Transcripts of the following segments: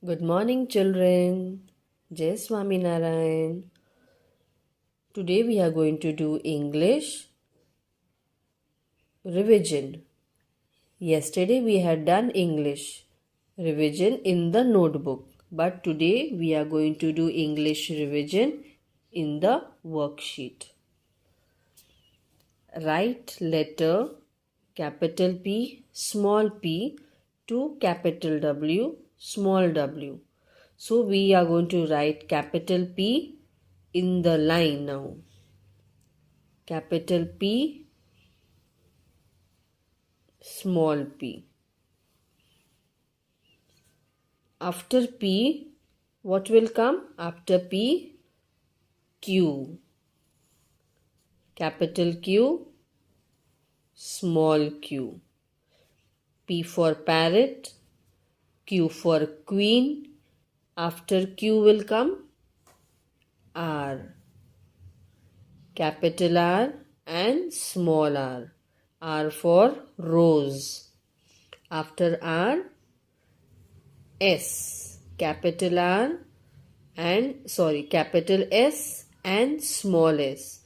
Good morning, children. Jai Swaminarayan. Today we are going to do English revision. Yesterday we had done English revision in the notebook, but today we are going to do English revision in the worksheet. Write letter capital P, small p to capital W, small w. So we are going to write capital P in the line now. Capital P, small p. After P, what will come? After P, Q. Capital Q, small q. P for parrot, Q for queen. After Q will come R. Capital R and small r. R for rose. After R, S. Capital R and capital S and small s.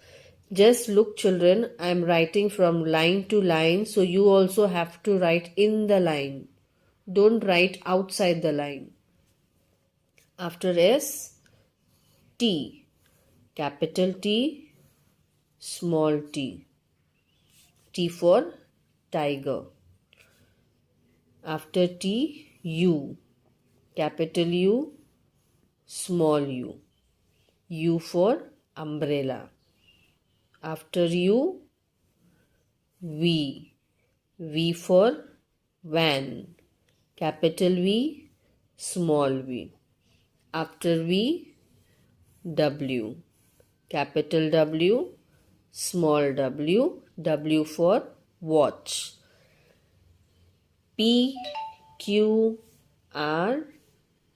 Just look, children, I am writing from line to line, so you also have to write in the line. Don't write outside the line. After S, T. Capital T, small t. T for tiger. After T, U. Capital U, small u. U for umbrella. After U, V. V for van. Capital V, small v. After V, W. Capital W, small w. W for watch. P, Q, R,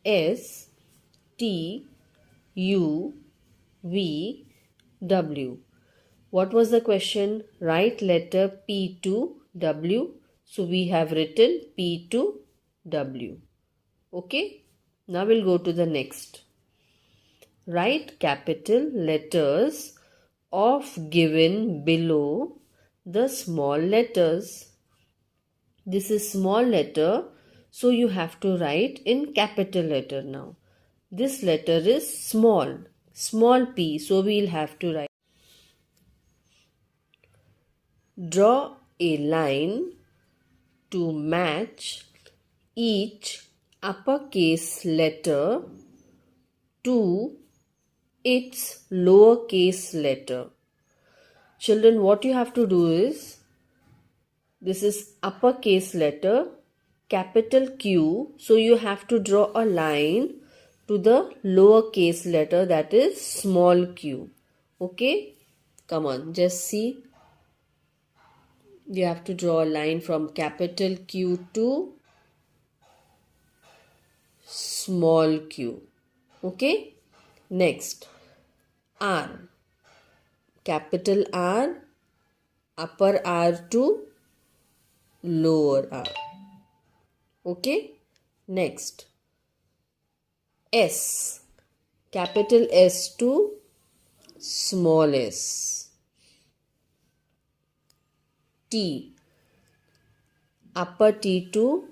S, T, U, V, W. What was the question? Write letter P to W. So we have written P to W. Okay. Now we'll go to the next. Write capital letters of given below the small letters. This is small letter, so you have to write in capital letter now. This letter is small p, so we'll have to write. Draw a line to match each uppercase letter to its lowercase letter. Children, what you have to do is, this is uppercase letter, capital Q, so you have to draw a line to the lowercase letter, that is small q. Okay, come on, just see. You have to draw a line from capital Q to small q. Okay, next R. Capital R, upper R to lower r. Okay, next S. Capital S to small s. T. Upper T to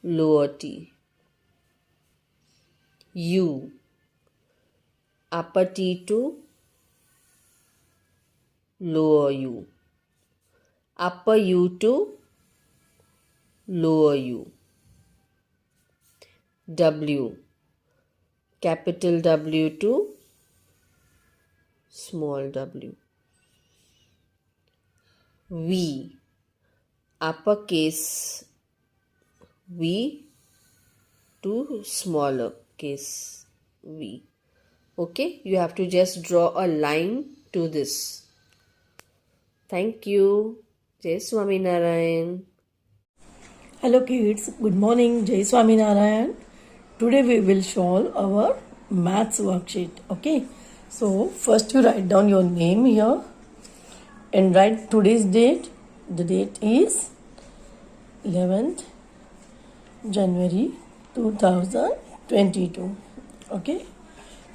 lower t. U. Upper T to lower u. Upper U to lower u. W. Capital W to small w. V. Uppercase V to smaller case v. Okay, you have to just draw a line to this. Thank you. Jai Swaminarayan. Hello kids, good morning. Jai Swaminarayan. Today we will solve our maths worksheet. Okay, so first you write down your name here and write today's date. The date is 11th January 2022. Okay.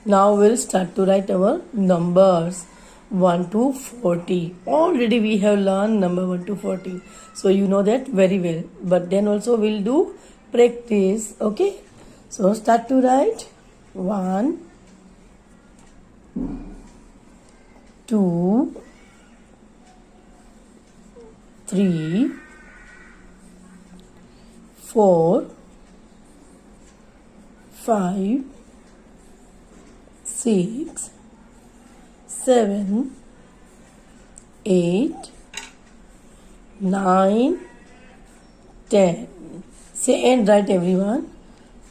Now we'll start to write our numbers 1 to 40. Already we have learned number 1 to 40. So you know that very well. But then also we'll do practice. Okay. So start to write 1, 2, 3, 4, 5, 6, 7, 8, 9, 10. Say and write everyone.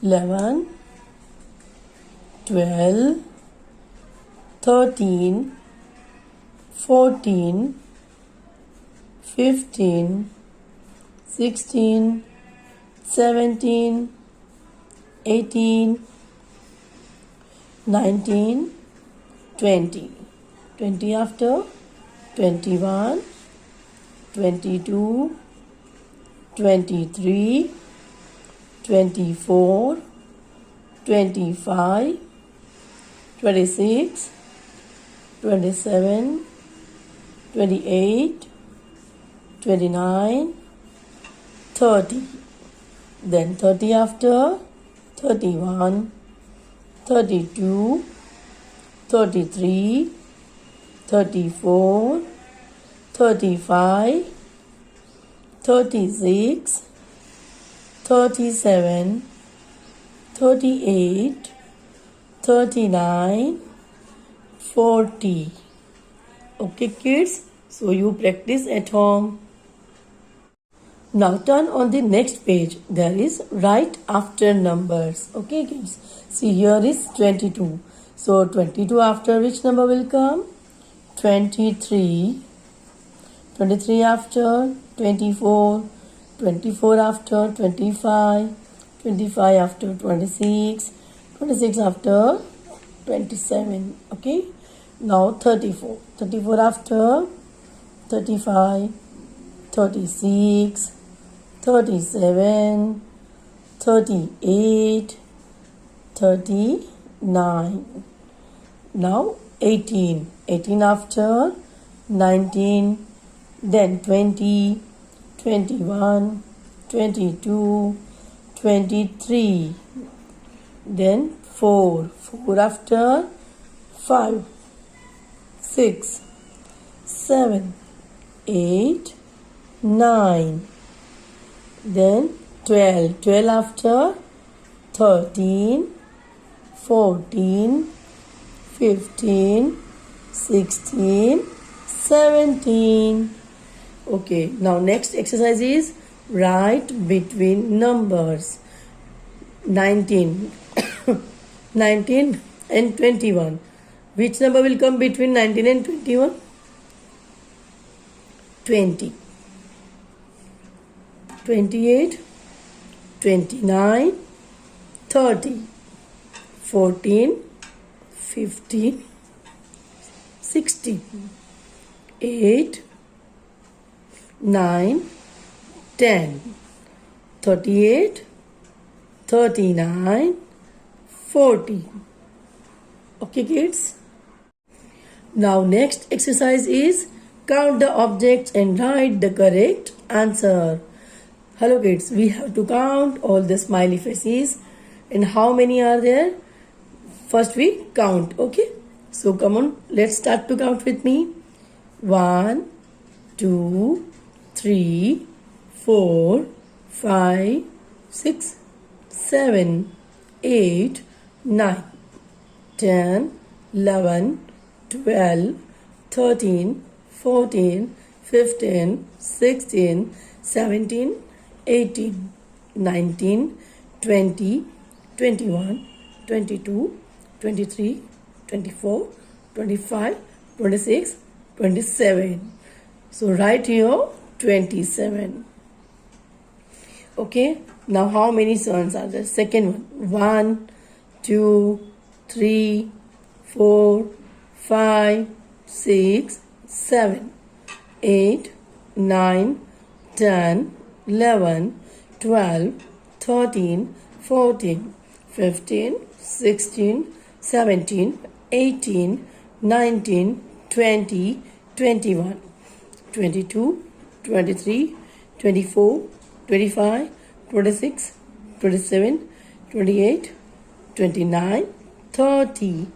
11, 12, 13, 14, 15, 16, 17, 18, 19, 20. 20 after 21, 22, 23, 24, 25, 26, 27, 28, 29, 30. Then 30 after 31, 32, 33, 34, 35, 36, 37, 38, 39, 40. Okay kids, so you practice at home. Now turn on the next page. There is write after numbers. Okay kids, see here is 22. So 22 after which number will come? 23. 23 after 24. 24 after 25. 25 after 26. 26 after 27. Okay. Now 34. 34 after 35. 36. 37. 38. 39. Now 18. 18 after 19. Then 20. 21. 22. 23. Then 4. 4 after 5. 6. 7. 8. 9. Then 12. 12 after 13. 14. 15. 16. 17. Okay, now next exercise is write between numbers 19. 19 and 21. Which number will come between 19 and 21? 20. 28, 29, 30, 14, 15, 16, 8, 9, 10, 38, 39, 40. Okay kids? Now next exercise is count the objects and write the correct answer. Hello kids, we have to count all the smiley faces and how many are there? First we count, okay? So come on, let's start to count with me. 1, 2, 3, 4, 5, 6, 7, 8, 9, 10, 11, 12, 13, 14, 15, 16, 17, 18, 19, 20, 21, 22, 23, 24, 25, 26, 27. So write here 27. Okay. Now how many sons are there? Second one. 1, 2, 3, 4, 5, 6, 7, 8, 9, 10, 11, 12, 13, 14, 15, 16, 17, 18, 19, 20, 21, 22, 23, 24, 25, 26, 27, 28, 29, 30,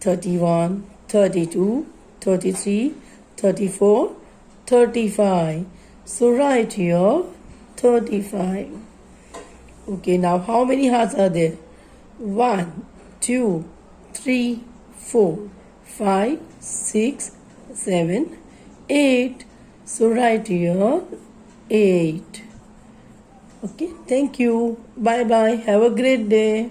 31, 32, 33, 34, 35. So write here 35. Okay, now how many hearts are there? 1, 2, 3, 4, 5, 6, 7, 8. So write here 8. Okay, thank you. Bye bye. Have a great day.